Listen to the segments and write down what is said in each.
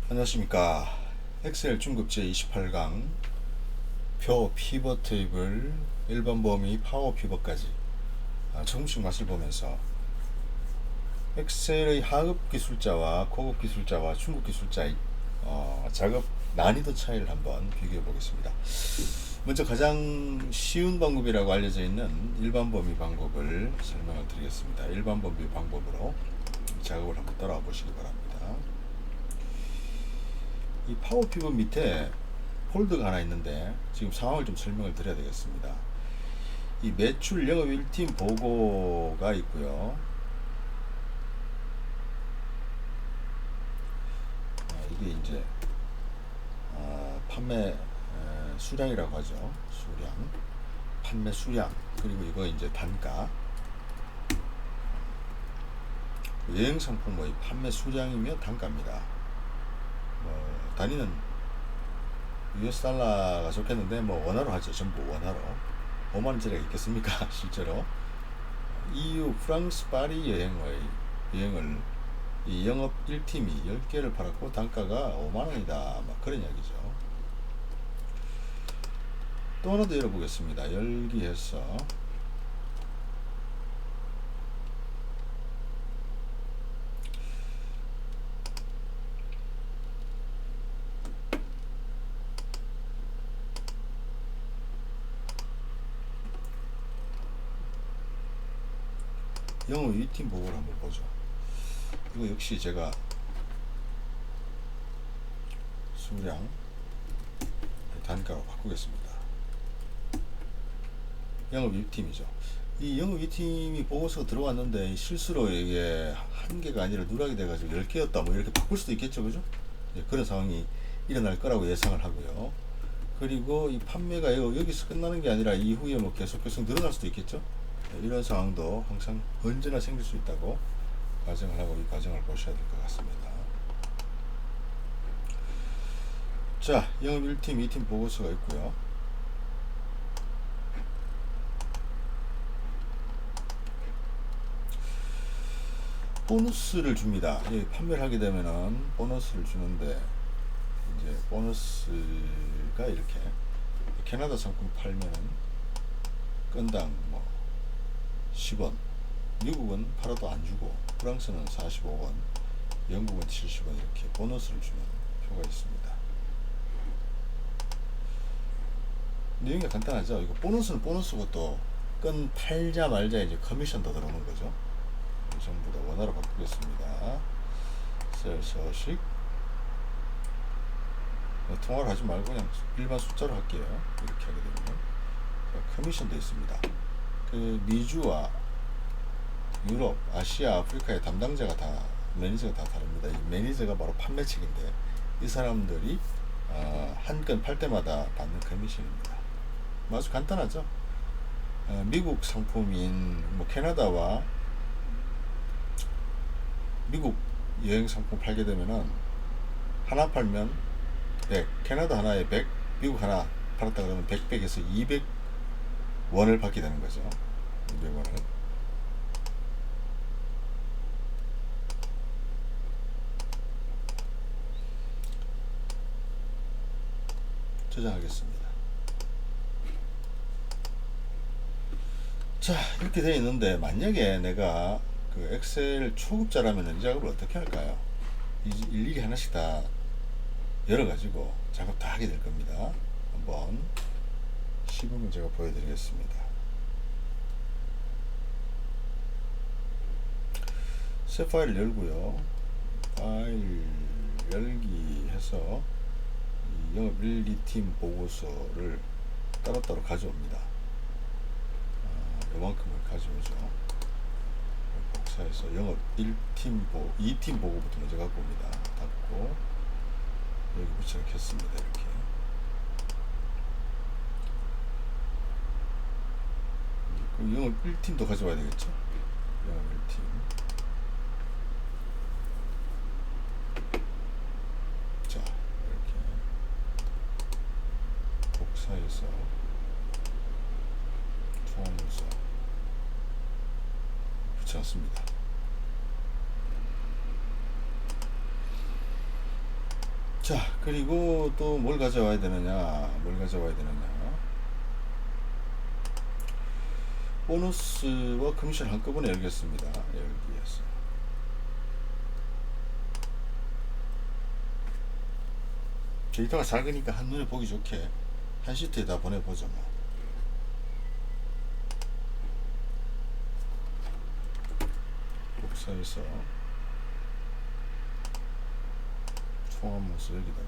안녕하십니까. 엑셀 중급제 28강 표 피벗 테이블 일반 범위 파워 피벗까지 조금씩 맛을 보면서 엑셀의 하급 기술자와 고급 기술자와 중급 기술자의 작업 난이도 차이를 한번 비교해 보겠습니다. 먼저 가장 쉬운 방법이라고 알려져 있는 일반 범위 방법을 설명을 드리겠습니다. 일반 범위 방법으로 작업을 한번 따라와 보시기 바랍니다. 이 파워 피벗 밑에 폴더가 하나 있는데 지금 상황을 좀 설명을 드려야 되겠습니다. 이 매출 영업 1팀 보고가 있고요. 이게 이제 판매 수량이라고 하죠. 수량, 판매 수량, 그리고 이거 이제 단가. 여행 상품의 판매 수량이면 단가입니다. 단위는 US 달러가 좋겠는데 원화로 하죠. 전부 원화로. 5만원짜리가 있겠습니까? 실제로. EU 프랑스 파리 여행을 이 영업 1팀이 10개를 팔았고 단가가 5만원이다. 막 그런 이야기죠. 또 하나 더 열어보겠습니다. 열기 해서 영업 2팀 보고를 한번 보죠. 이거 역시 제가 수량 단가로 바꾸겠습니다. 영업 1팀이죠. 이 영업 2팀이 보고서가 들어왔는데 실수로 이게 한 개가 아니라 누락이 돼가지고 10개였다 뭐 이렇게 바꿀 수도 있겠죠. 그죠? 그런 상황이 일어날 거라고 예상을 하고요. 그리고 이 판매가 여기서 끝나는 게 아니라 이후에 뭐 계속 늘어날 수도 있겠죠. 이런 상황도 항상 언제나 생길 수 있다고 가정을 하고 이 과정을 보셔야 될 것 같습니다. 자, 영업 1팀, 2팀 보고서가 있고요. 보너스를 줍니다. 판매를 하게 되면은 보너스를 주는데 이제 보너스가 이렇게 캐나다 상품 팔면은 건당 10원, 미국은 팔아도 안 주고 프랑스는 45원, 영국은 70원 이렇게 보너스를 주는 표가 있습니다. 내용이 간단하죠. 이거 보너스는 보너스고 또 건 팔자 말자 이제 커미션도 들어오는 거죠. 전부 다 원화로 바꾸겠습니다. 셀 서식 통화를 하지 말고 그냥 일반 숫자로 할게요. 이렇게 하게 되면 커미션도 있습니다. 그 미주와 유럽, 아시아, 아프리카의 담당자가 다 매니저가 다 다릅니다. 이 매니저가 바로 판매책인데 이 사람들이 한 건 팔 때마다 받는 커미션입니다. 아주 간단하죠. 미국 상품인 캐나다와 미국 여행 상품 팔게 되면은 하나 팔면 100, 캐나다 하나에 100, 미국 하나 팔았다 그러면 100에서 200원을 받게 되는 거죠. 200원을. 저장하겠습니다. 자, 이렇게 되어 있는데 만약에 내가 그 엑셀 초급자라면 이 작업을 어떻게 할까요? 일일이 하나씩 다 열어가지고 작업 다 하게 될 겁니다. 한번 시범을 제가 보여드리겠습니다. 새 파일을 열고요. 파일 열기 해서 영업 1, 2팀 보고서를 따로따로 가져옵니다. 요만큼을 가져오죠. 복사해서 영업 1팀 2팀 보고부터 먼저 갖고 옵니다. 닫고 여기 붙여 켰습니다. 이렇게 그럼 영업 1팀도 가져와야 되겠죠. 영업 1팀 자 이렇게 복사해서 통문서 붙여놨습니다. 자, 그리고 또 뭘 가져와야 되느냐? 보너스와 커미션 한꺼번에 열겠습니다. 열기 위해서. 데이터가 작으니까 한눈에 보기 좋게 한 시트에 다 보내보죠. 뭐. 복사해서 통합 모습 여기다가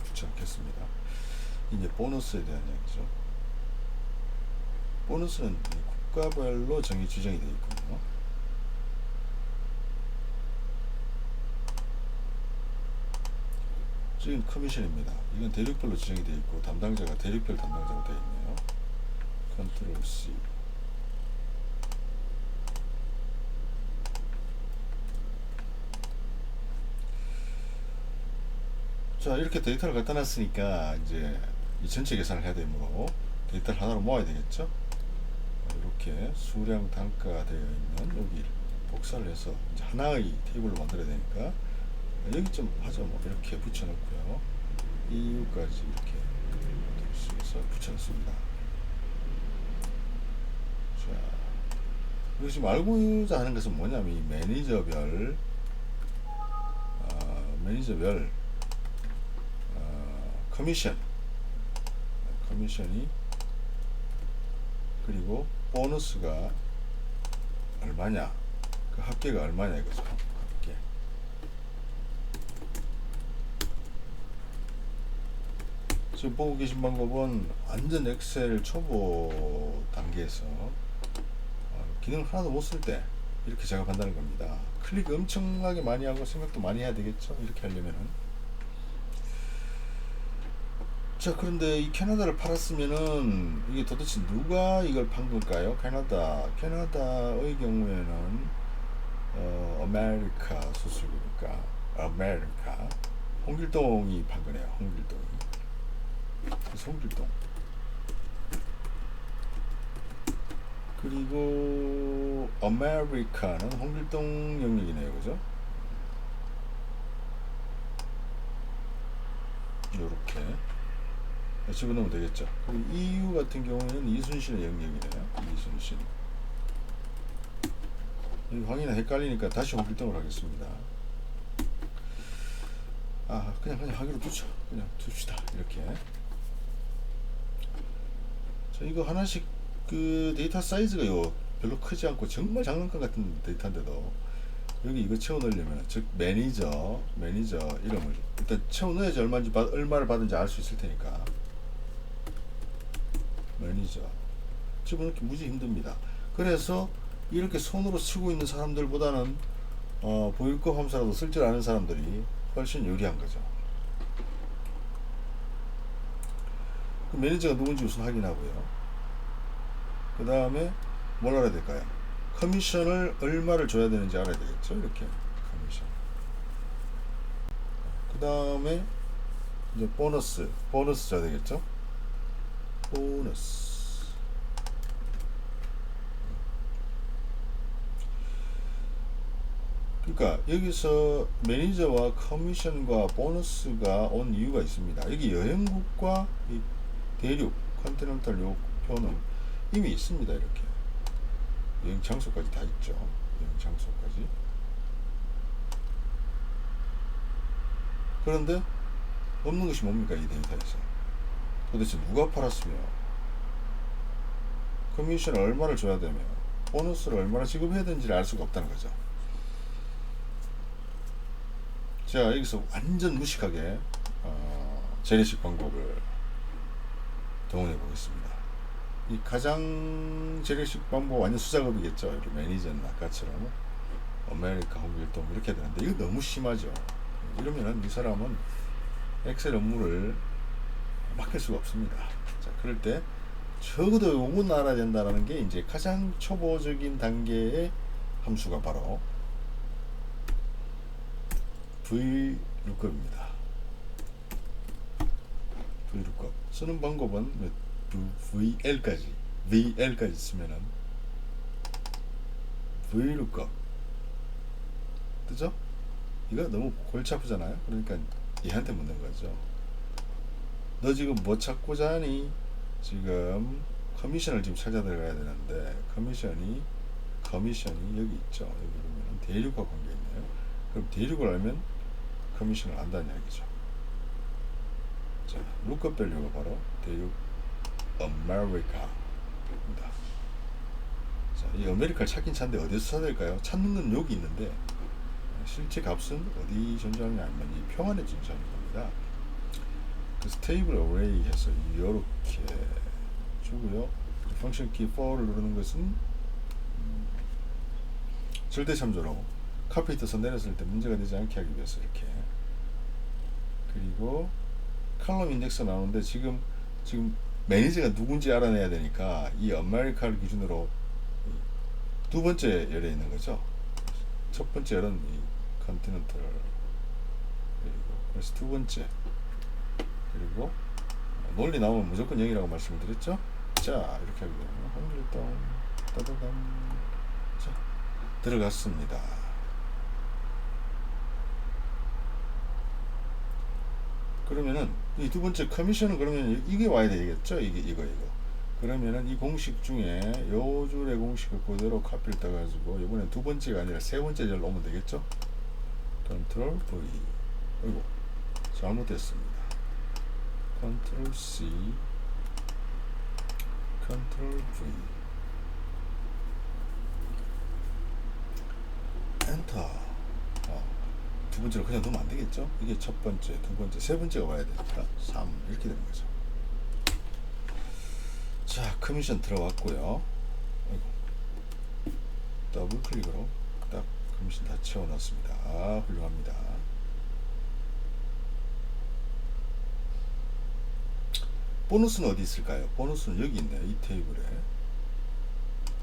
붙여놓겠습니다. 이제 보너스에 대한 이야기죠. 보너스는 국가별로 정의 지정이 되어 있거든요. 지금 커미션입니다. 이건 대륙별로 지정이 되어 있고 담당자가 대륙별 담당자로 되어 있네요. 컨트롤 C. 자, 이렇게 데이터를 갖다 놨으니까 이제 이 전체 계산을 해야 되므로 데이터를 하나로 모아야 되겠죠. 이렇게 수량 단가가 되어 있는 여기 복사를 해서 이제 하나의 테이블로 만들어야 되니까 여기 좀 하죠. 뭐 이렇게 붙여놓고요. 이유까지 이렇게 해서 붙여놓습니다. 자, 그리고 지금 알고자 하는 것은 뭐냐면 이 매니저별 커미션이 그리고 보너스가 얼마냐, 그 합계가 얼마냐 이거죠. 합계. 지금 보고 계신 방법은 완전 엑셀 초보 단계에서 기능을 하나도 못 쓸 때 이렇게 작업한다는 겁니다. 클릭 엄청나게 많이 하고 생각도 많이 해야 되겠죠. 이렇게 하려면은. 자, 그런데 이 캐나다를 팔았으면은 이게 도대체 누가 이걸 판 걸까요? 캐나다의 경우에는 아메리카 수출이니까 아메리카 홍길동이 판 거네요. 홍길동. 그리고 아메리카는 홍길동 영역이네요, 그죠? 요렇게 집어넣으면 되겠죠. 그리고 EU 같은 경우에는 이순신의 영역이네요. 이순신. 이 황이나 헷갈리니까 다시 홍길동을 하겠습니다. 그냥 하기로 두죠. 그냥 둡시다. 이렇게. 자, 이거 하나씩 그 데이터 사이즈가 별로 크지 않고 정말 장난감 같은 데이터인데도 여기 이거 채워 넣으려면, 즉 매니저 이름을 일단 채워 넣어야지 얼마를 받은지 알 수 있을 테니까. 매니저 집어넣기 무지 힘듭니다. 그래서 이렇게 손으로 치고 있는 사람들보다는 보일급 함수라도 쓸 줄 아는 사람들이 훨씬 유리한 거죠. 그 매니저가 누군지 우선 확인하고요. 그 다음에 뭘 알아야 될까요? 커미션을 얼마를 줘야 되는지 알아야 되겠죠. 이렇게 커미션. 그 다음에 이제 보너스 줘야 되겠죠. 보너스. 그러니까 여기서 매니저와 커미션과 보너스가 온 이유가 있습니다. 여기 여행국과 이 대륙 컨티넨탈 요 표는 이미 있습니다. 이렇게 여행 장소까지 다 있죠. 여행 장소까지. 그런데 없는 것이 뭡니까? 이 데이터에서 도대체 누가 팔았으며 커미션을 얼마를 줘야 되며 보너스를 얼마나 지급해야 되는지를 알 수가 없다는 거죠. 제가 여기서 완전 무식하게 재래식 방법을 동원해 보겠습니다. 이 가장 재래식 방법 완전 수작업이겠죠. 이렇게 매니저는 아까처럼 아메리카 홍길동 이렇게 되는데 이거 너무 심하죠. 이러면은 이 사람은 엑셀 업무를 맡길 수가 없습니다. 자, 그럴 때 적어도 요건 알아야 된다는 게 이제 가장 초보적인 단계의 함수가 바로 VLOOKUP입니다. VLOOKUP 쓰는 방법은 VL까지 쓰면은 VLOOKUP 뜨죠? 이거 너무 골치 아프잖아요. 그러니까 얘한테 묻는 거죠. 너 지금 뭐 찾고자 하니? 지금 커미션을 지금 찾아 들어가야 되는데 커미션이 여기 있죠. 여기 보면 대륙과 관계 있네요. 그럼 대륙을 알면 커미션을 안다는 이야기죠. 자, 룩업 밸류가 바로 대륙 아메리카입니다. 자, 이 아메리카를 찾긴 찾는데 어디서 찾아야 될까요? 찾는 건 여기 있는데 실제 값은 어디 존재하느냐 하면 이 평안에 존재하는 겁니다. 그래서 테이블 어레이 해서 이렇게 주고요. 펑션 키 4를 누르는 것은 절대 참조로 카피에 떠서 내렸을 때 문제가 되지 않게 하기 위해서 이렇게. 그리고 칼럼 인덱스 나오는데 지금 매니저가 누군지 알아내야 되니까 이 아메리카를 기준으로 두 번째 열에 있는 거죠. 첫 번째 열은 이 컨티넨탈, 그리고 그래서 두 번째, 그리고 논리 나오면 무조건 0이라고 말씀을 드렸죠. 자, 이렇게 하게 되면 홍길동 따다담. 자, 들어갔습니다. 그러면은 이 두 번째 커미션은 그러면 이게 와야 되겠죠. 이거. 그러면은 이 공식 중에 요 줄의 공식을 그대로 카피를 떠가지고 이번엔 두 번째가 아니라 세 번째 절 넣으면 되겠죠. 컨트롤 V. 어이구, 잘못됐습니다. 컨트롤 C, 컨트롤 V, 엔터. 두 번째로 그냥 넣으면 안 되겠죠. 이게 첫 번째, 두 번째, 세 번째가 와야 되니까 3 이렇게 되는 거죠. 자, 커미션 들어왔고요. 아이고, 더블 클릭으로 딱 커미션 다 채워놨습니다. 아, 훌륭합니다. 보너스는 어디 있을까요? 보너스는 여기 있네요. 이 테이블에.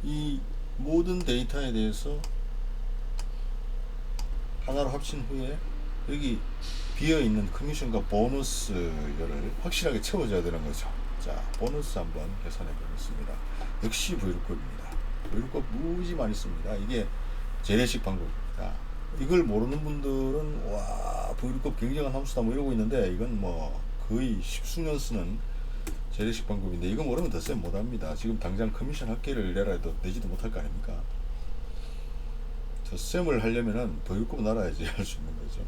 이 모든 데이터에 대해서 하나로 합친 후에 여기 비어있는 커미션과 보너스를 확실하게 채워줘야 되는 거죠. 자, 보너스 한번 계산해 보겠습니다. 역시 브이루컵입니다. 브이루컵 무지 많이 씁니다. 이게 재래식 방법입니다. 이걸 모르는 분들은 와, 브이루컵 굉장한 함수다 뭐 이러고 있는데 이건 뭐 거의 십수년 쓰는 재래식 방법인데 이거 모르면 더 쌤 못합니다. 지금 당장 커미션 합계를 내라 해도 내지도 못할 거 아닙니까? 저 쌤을 하려면은 브이루컵은 알아야지 할 수 있는 거죠.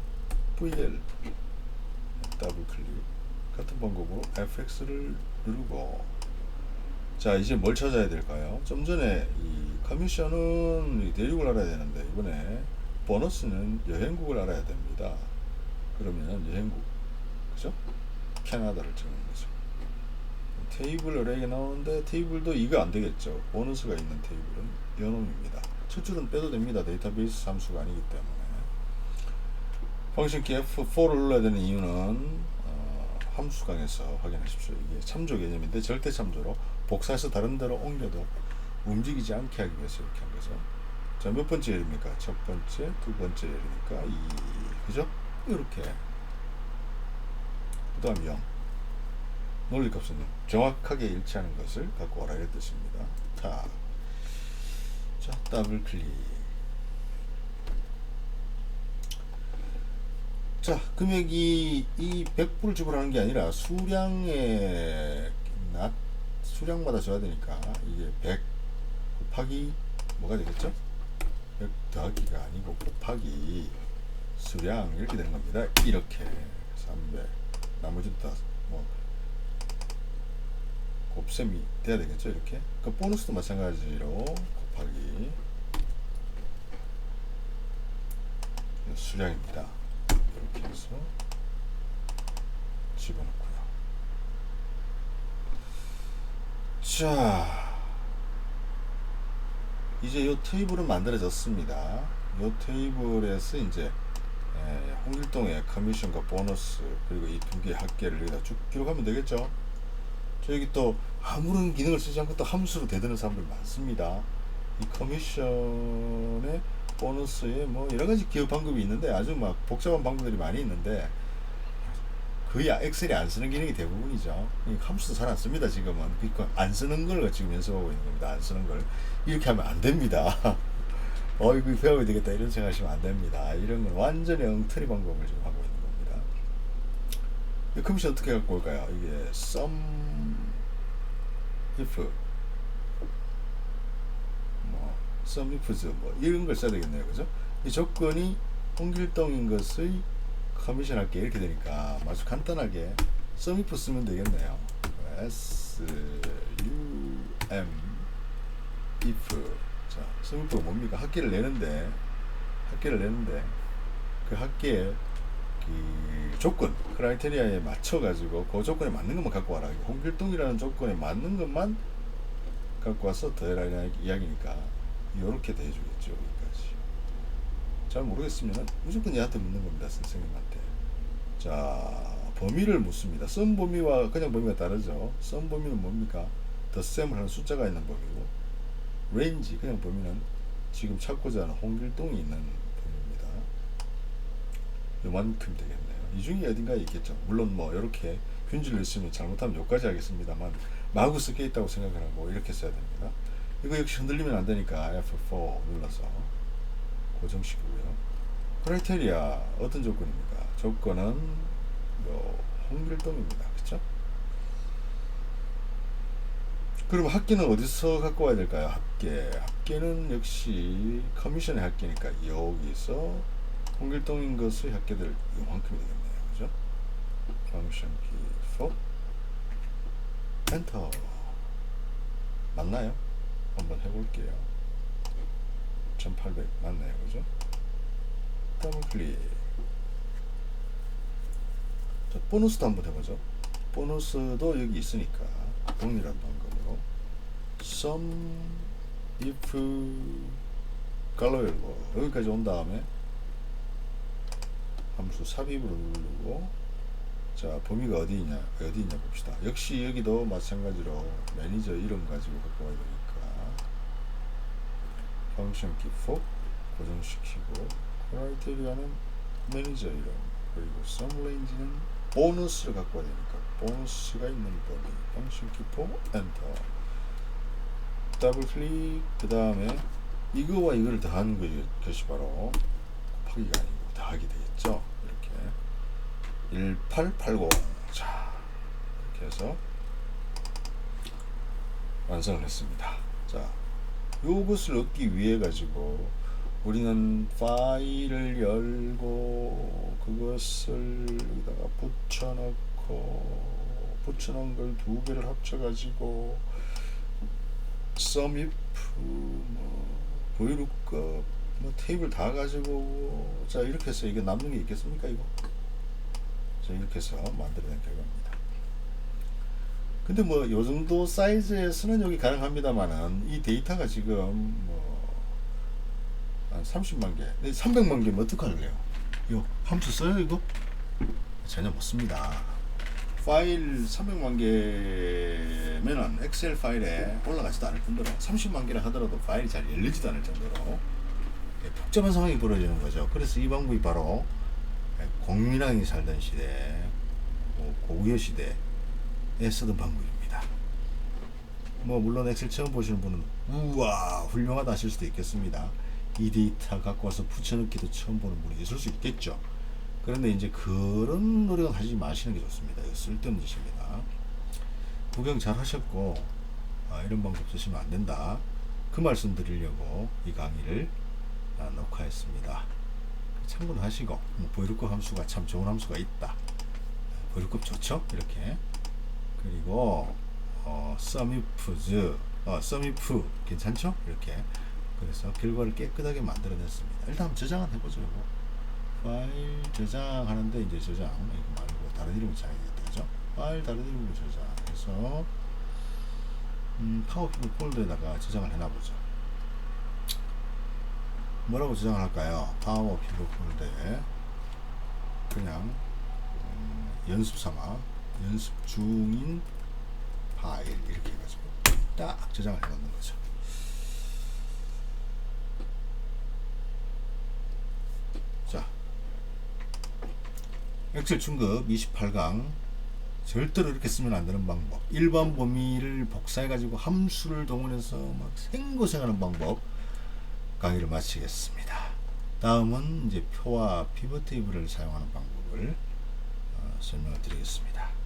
VL 더블 클릭 같은 방법으로 fx를 누르고, 자, 이제 뭘 찾아야 될까요? 좀 전에 이 커미션은 대륙을 알아야 되는데 이번에 보너스는 여행국을 알아야 됩니다. 그러면 여행국, 그죠? 캐나다를 적는 거죠. 테이블 어레이가 나오는데 테이블도 이거 안 되겠죠. 보너스가 있는 테이블은 연홈입니다. 첫 줄은 빼도 됩니다. 데이터베이스 함수가 아니기 때문에. 펑션 키 F4를 눌러야 되는 이유는 함수 강에서 확인하십시오. 이게 참조 개념인데 절대 참조로 복사해서 다른 데로 옮겨도 움직이지 않게 하기 위해서 이렇게 한 거죠. 자, 몇 번째 열입니까? 첫 번째, 두 번째 열이니까 2, 그죠? 이렇게. 그 다음 0. 논리값은 정확하게 일치하는 것을 갖고 오라 이런 뜻입니다. 자, 더블 클릭. 자, 금액이 이 100불을 지불하는 게 아니라 수량마다 줘야 되니까 이게 100 곱하기 뭐가 되겠죠? 100 더하기가 아니고 곱하기 수량 이렇게 되는 겁니다. 이렇게 300 나머지도 다 뭐 곱셈이 돼야 되겠죠. 이렇게. 그 보너스도 마찬가지로 곱하기 수량입니다. 이렇게 해서 집어넣고요. 자, 이제 이 테이블은 만들어졌습니다. 이 테이블에서 이제 홍길동의 커미션과 보너스 그리고 이 두 개의 합계를 여기다 쭉 기록하면 되겠죠. 저기 또 아무런 기능을 쓰지 않고 또 함수로 대드는 사람들 많습니다. 이 커미션의 보너스에 뭐 여러가지 기억 방법이 있는데 아주 막 복잡한 방법들이 많이 있는데 거의 엑셀이 안 쓰는 기능이 대부분이죠. 함수도 잘 안 씁니다 지금은. 그러니까 안 쓰는 걸 지금 연습하고 있는 겁니다. 안 쓰는 걸 이렇게 하면 안 됩니다. 이거 배워야 되겠다 이런 생각하시면 안 됩니다. 이런 건 완전히 엉터리 방법을 지금 하고 있는 겁니다. 이 커미션 어떻게 갖고 올까요? 이게 sum if 뭐 sum ifs 뭐 이런 걸 써야 되겠네요, 그죠? 이 조건이 홍길동인 것의 커미션 할게 이렇게 되니까 아주 간단하게 sum if 쓰면 되겠네요. s u m if 자 sum if가 뭡니까? 학계를 내는데 그 학계에 그 조건 크라이테리아에 맞춰 가지고 그 조건에 맞는 것만 갖고 와라. 홍길동이라는 조건에 맞는 것만 갖고 와서 더해라 이야기니까 이렇게 대해주겠죠. 여기까지. 잘 모르겠으면 무조건 얘한테 묻는 겁니다. 선생님한테. 자 범위를 묻습니다. 썸 범위와 그냥 범위가 다르죠. 썸 범위는 뭡니까? 덧셈을 하는 숫자가 있는 범위고 레인지 그냥 범위는 지금 찾고자 하는 홍길동이 있는 범위입니다. 요만큼 되겠네요. 이 중에 어딘가에 있겠죠. 물론 뭐 이렇게 균질을 쓰면 잘못하면 여기까지 하겠습니다만 마구 쓰게 있다고 생각을 하고 이렇게 써야 됩니다. 이거 역시 흔들리면 안 되니까 F4 눌러서 고정시키고요. 크라이테리아 어떤 조건입니까? 조건은 요 홍길동입니다. 그쵸? 그럼 합계는 어디서 갖고 와야 될까요? 합계는 역시 커미션의 합계니까 여기서 홍길동인 것의 합계들 이만큼이 되겠네요. 그죠? 커미션 키 4 엔터 맞나요? 한번 해볼게요. 1800 맞네요. 그죠? 더블 클릭. 자, 보너스도 한번 해보죠. 보너스도 여기 있으니까 동일한 방법으로 sum if 갈로열로 여기까지 온 다음에 함수 삽입으로 누르고 자 범위가 어디 있냐 봅시다. 역시 여기도 마찬가지로 매니저 이름 가지고 갖고 와야 되니까 펑션 키4 고정시키고 크라이테리아는 매니저 이름 그리고 sum range는 보너스를 갖고 와야 되니까 보너스가 있는 범위 펑션 키4 엔터 더블 클릭 그 다음에 이거와 이거를 더하는 것이 바로 곱하기가 아니고 더하기 되겠죠. 이렇게 1880 자 이렇게 해서 완성을 했습니다. 자 요것을 얻기 위해 가지고 우리는 파일을 열고 그것을 여기다가 붙여놓은 걸 두 개를 합쳐가지고 sum if 뭐 보이루급 뭐 테이블 다 가지고 자 이렇게 해서 이게 남는 게 있겠습니까 이거? 자 이렇게 해서 만들어낸 결과입니다. 근데 뭐 요정도 사이즈에서는 여기 가능합니다만은 이 데이터가 지금 뭐 한 30만 개, 300만 개면 어떡할래요? 이거 함수 써요 이거? 전혀 못 씁니다. 파일 300만 개면은 엑셀 파일에 올라가지도 않을 정도로 30만 개라 하더라도 파일이 잘 열리지도 않을 정도로 복잡한 상황이 벌어지는 거죠. 그래서 이 방법이 바로 공민왕이 살던 시대, 고구려 시대에 쓰던 방법입니다. 뭐 물론 엑셀 처음 보시는 분은 우와 훌륭하다 하실 수도 있겠습니다. 이 데이터 갖고 와서 붙여넣기도 처음 보는 분이 있을 수 있겠죠. 그런데 이제 그런 노력은 하지 마시는 게 좋습니다. 이거 쓸데없는 짓입니다. 구경 잘 하셨고 이런 방법 쓰시면 안 된다. 그 말씀 드리려고 이 강의를 녹화했습니다. 참고하시고 보이루급 함수가 참 좋은 함수가 있다. 보이루급 좋죠? 이렇게 그리고 sum if 괜찮죠? 이렇게 그래서 결과를 깨끗하게 만들어냈습니다. 일단 한번 저장은 해보죠. 이거. 파일 저장하는데 이제 저장 이거 말고 다른 이름으로 저장해야 되죠. 파일 다른 이름으로 저장해서 파워피버 폴더에다가 저장을 해놔보죠. 뭐라고 저장을 할까요? 파워피버 폴더에 그냥 연습 삼아 연습 중인 파일 이렇게 해가지고 딱 저장을 해놓는 거죠. 자, 엑셀 중급 28강 절대로 이렇게 쓰면 안 되는 방법. 일반 범위를 복사해가지고 함수를 동원해서 막 생고생하는 방법 강의를 마치겠습니다. 다음은 이제 표와 피벗 테이블을 사용하는 방법을 설명을 드리겠습니다.